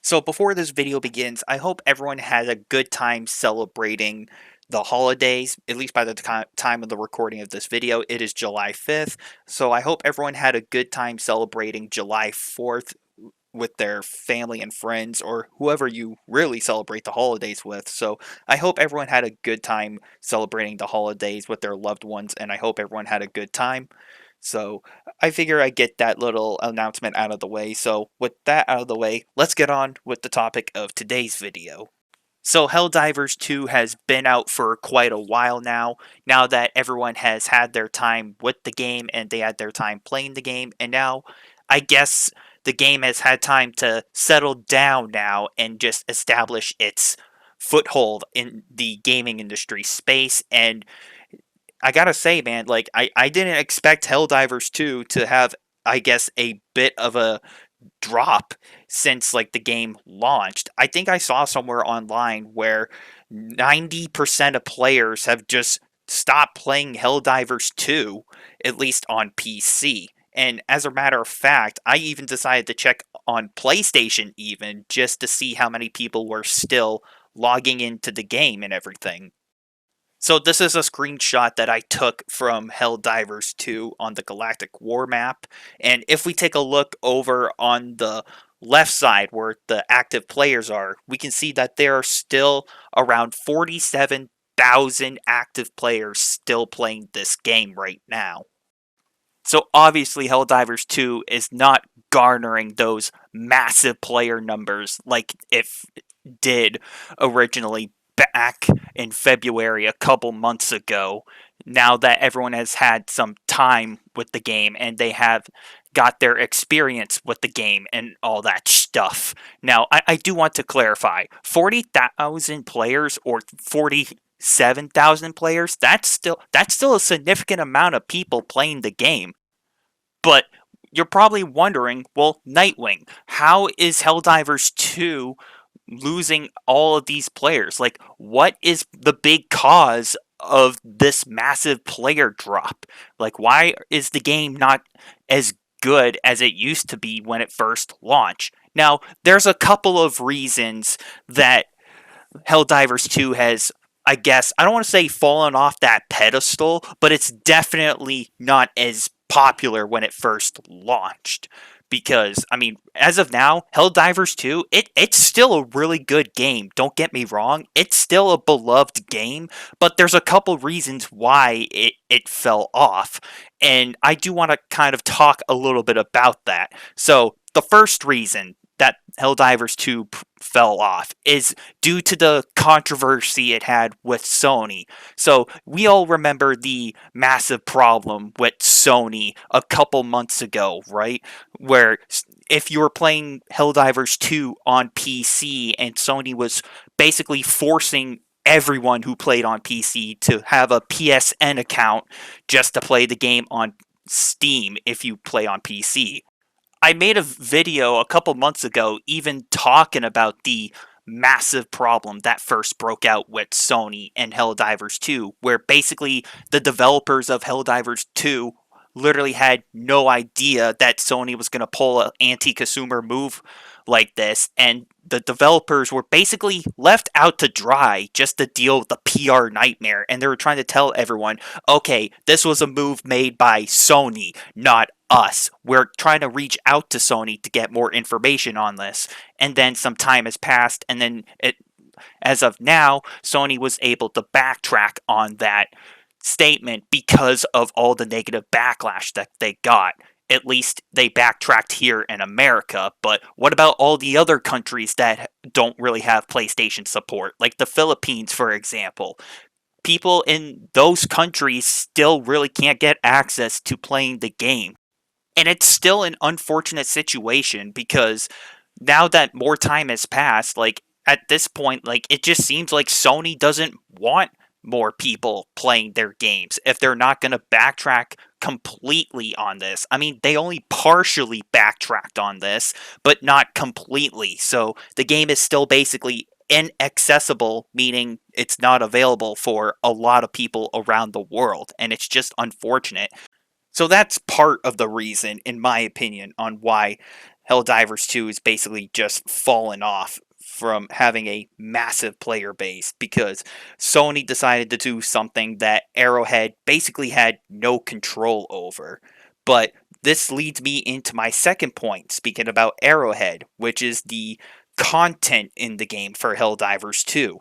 So before this video begins, I hope everyone had a good time celebrating the holidays, at least by the time of the recording of this video. It is July 5th, so I hope everyone had a good time celebrating July 4th with their family and friends, or whoever you really celebrate the holidays with. So I hope everyone had a good time celebrating the holidays with their loved ones, and I hope everyone had a good time. So I figure I get that little announcement out of the way. So with that out of the way, let's get on with the topic of today's video. So HellDivers 2 has been out for quite a while now that everyone has had their time with the game and they had their time playing the game, and now I guess the game has had time to settle down now and just establish its foothold in the gaming industry space. And I gotta say, man, like I didn't expect HellDivers 2 to have, I guess, a bit of a drop since like the game launched. I think I saw somewhere online where 90% of players have just stopped playing Helldivers 2, at least on PC. And as a matter of fact, I even decided to check on PlayStation even just to see how many people were still logging into the game and everything. So this is a screenshot that I took from HellDivers 2 on the Galactic War map. And if we take a look over on the left side where the active players are, we can see that there are still around 47,000 active players still playing this game right now. So obviously HellDivers 2 is not garnering those massive player numbers like it did originally back in February a couple months ago. Now that everyone has had some time with the game and they have got their experience with the game and all that stuff. Now, I do want to clarify 40,000 players or 47,000 players, that's still a significant amount of people playing the game. But you're probably wondering, well, Nightwing, how is Helldivers 2 losing all of these players? Like, what is the big cause of this massive player drop? Like, why is the game not as good as it used to be when it first launched? Now, there's a couple of reasons that Helldivers 2 has, I guess, I don't want to say fallen off that pedestal, but it's definitely not as popular when it first launched. Because, I mean, as of now, Helldivers 2, it's still a really good game. Don't get me wrong. It's still a beloved game, but there's a couple reasons why it fell off. And I do want to kind of talk a little bit about that. So, the first reason that Helldivers 2 fell off is due to the controversy it had with Sony. So we all remember the massive problem with Sony a couple months ago, right? Where if you were playing Helldivers 2 on PC and Sony was basically forcing everyone who played on PC to have a PSN account just to play the game on Steam if you play on PC. I made a video a couple months ago even talking about the massive problem that first broke out with Sony and Helldivers 2, where basically the developers of Helldivers 2 literally had no idea that Sony was going to pull an anti-consumer move like this, and the developers were basically left out to dry just to deal with the PR nightmare, and they were trying to tell everyone, okay, this was a move made by Sony, not us. We're trying to reach out to Sony to get more information on this. And then some time has passed, and then as of now, Sony was able to backtrack on that statement because of all the negative backlash that they got. At least they backtracked here in America, but what about all the other countries that don't really have PlayStation support, like the Philippines, for example? People in those countries still really can't get access to playing the game. And it's still an unfortunate situation because now that more time has passed, like at this point, like it just seems like Sony doesn't want more people playing their games if they're not going to backtrack completely on this. I mean, they only partially backtracked on this, but not completely. So the game is still basically inaccessible, meaning it's not available for a lot of people around the world. And it's just unfortunate. So that's part of the reason, in my opinion, on why Helldivers 2 is basically just fallen off from having a massive player base because Sony decided to do something that Arrowhead basically had no control over. But this leads me into my second point, speaking about Arrowhead, which is the content in the game for Helldivers 2.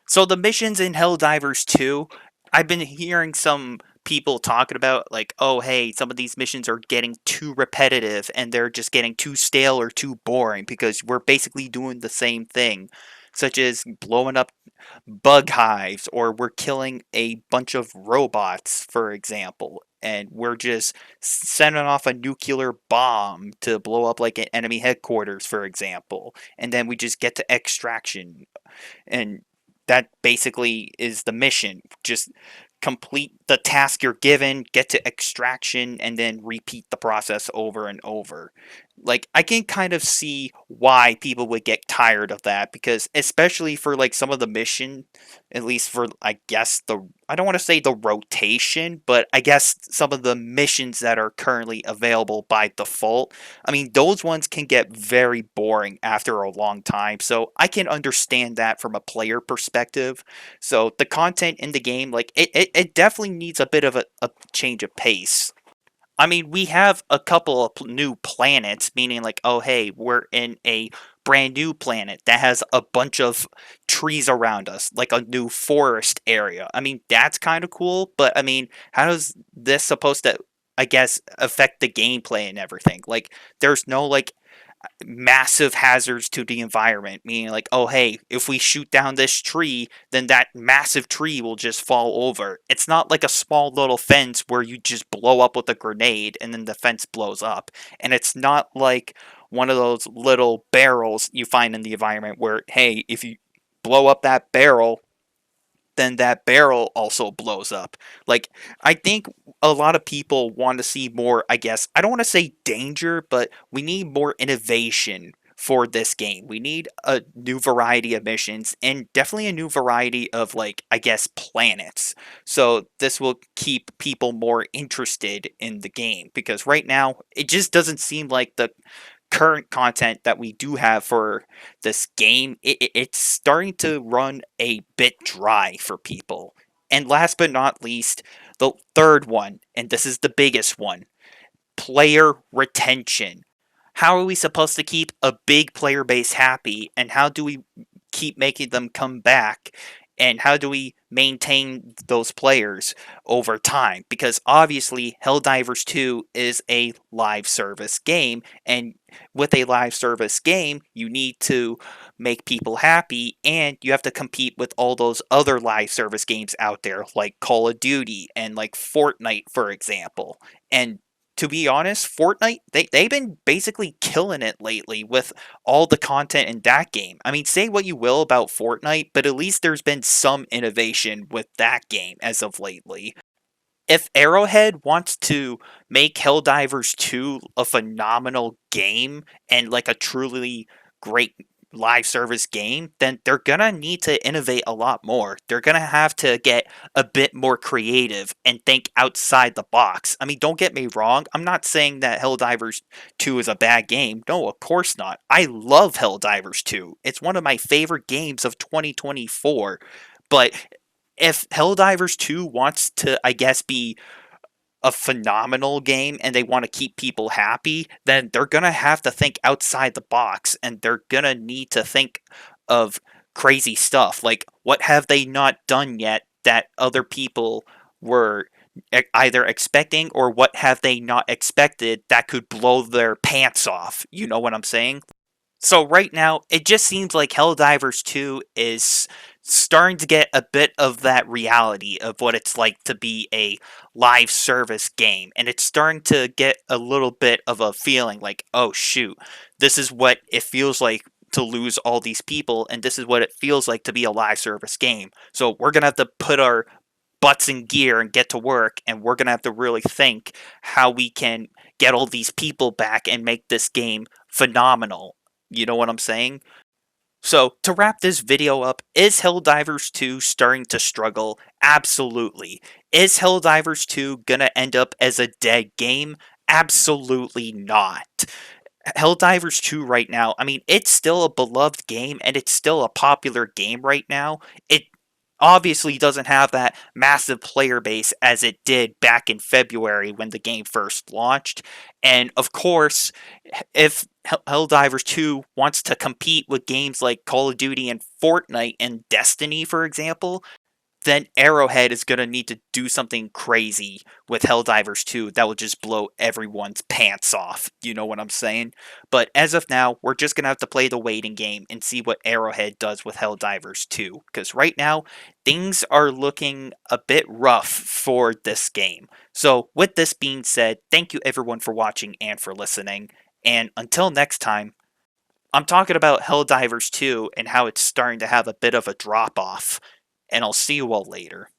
So the missions in Helldivers 2, I've been hearing some people talking about like, oh hey, some of these missions are getting too repetitive and they're just getting too stale or too boring because we're basically doing the same thing, such as blowing up bug hives or we're killing a bunch of robots, for example. And we're just sending off a nuclear bomb to blow up like an enemy headquarters, for example. And then we just get to extraction and that basically is the mission. Just complete the task you're given, get to extraction, and then repeat the process over and over. Like, I can kind of see why people would get tired of that because, especially for like some of the mission, at least for I guess I don't want to say the rotation, but I guess some of the missions that are currently available by default. I mean, those ones can get very boring after a long time, so I can understand that from a player perspective. So the content in the game, like it definitely needs a bit of a change of pace. I mean, we have a couple of new planets, meaning like, oh hey, we're in a brand new planet that has a bunch of trees around us, like a new forest area. I mean, that's kind of cool, but I mean, how is this supposed to, I guess, affect the gameplay and everything? Like, there's no like massive hazards to the environment, meaning like, oh hey, if we shoot down this tree, then that massive tree will just fall over. It's not like a small little fence where you just blow up with a grenade and then the fence blows up. And it's not like one of those little barrels you find in the environment where, hey, if you blow up that barrel, then that barrel also blows up. Like, I think a lot of people want to see more, I guess, I don't want to say danger, but we need more innovation for this game. We need a new variety of missions and definitely a new variety of, like, I guess, planets. So this will keep people more interested in the game because right now it just doesn't seem like the current content that we do have for this game, it's starting to run a bit dry for people. And last but not least, the third one, and this is the biggest one, player retention. How are we supposed to keep a big player base happy, and how do we keep making them come back? And how do we maintain those players over time? Because obviously, Helldivers 2 is a live service game, and with a live service game, you need to make people happy, and you have to compete with all those other live service games out there, like Call of Duty and like Fortnite, for example. And to be honest, Fortnite, they've been basically killing it lately with all the content in that game. I mean, say what you will about Fortnite, but at least there's been some innovation with that game as of lately. If Arrowhead wants to make Helldivers 2 a phenomenal game and like a truly great live service game, then they're gonna need to innovate a lot more. They're gonna have to get a bit more creative and think outside the box. I mean, don't get me wrong, I'm not saying that Helldivers 2 is a bad game. No, of course not. I love Helldivers 2. It's one of my favorite games of 2024. But if Helldivers 2 wants to, I guess, be a phenomenal game and they want to keep people happy, then they're going to have to think outside the box and they're going to need to think of crazy stuff. Like, what have they not done yet that other people were either expecting, or what have they not expected that could blow their pants off? You know what I'm saying? So right now, it just seems like Helldivers 2 is starting to get a bit of that reality of what it's like to be a live service game. And it's starting to get a little bit of a feeling like, oh shoot, this is what it feels like to lose all these people, and this is what it feels like to be a live service game. So we're going to have to put our butts in gear and get to work, and we're going to have to really think how we can get all these people back and make this game phenomenal. You know what I'm saying? So, to wrap this video up, is Helldivers 2 starting to struggle? Absolutely. Is Helldivers 2 gonna end up as a dead game? Absolutely not. Helldivers 2 right now, I mean, it's still a beloved game and it's still a popular game right now. It obviously doesn't have that massive player base as it did back in February when the game first launched. And of course, if Helldivers 2 wants to compete with games like Call of Duty and Fortnite and Destiny, for example, then Arrowhead is going to need to do something crazy with Helldivers 2 that will just blow everyone's pants off. You know what I'm saying? But as of now, we're just going to have to play the waiting game and see what Arrowhead does with Helldivers 2. Because right now, things are looking a bit rough for this game. So, with this being said, thank you everyone for watching and for listening. And until next time, I'm talking about Helldivers 2 and how it's starting to have a bit of a drop off. And I'll see you all later.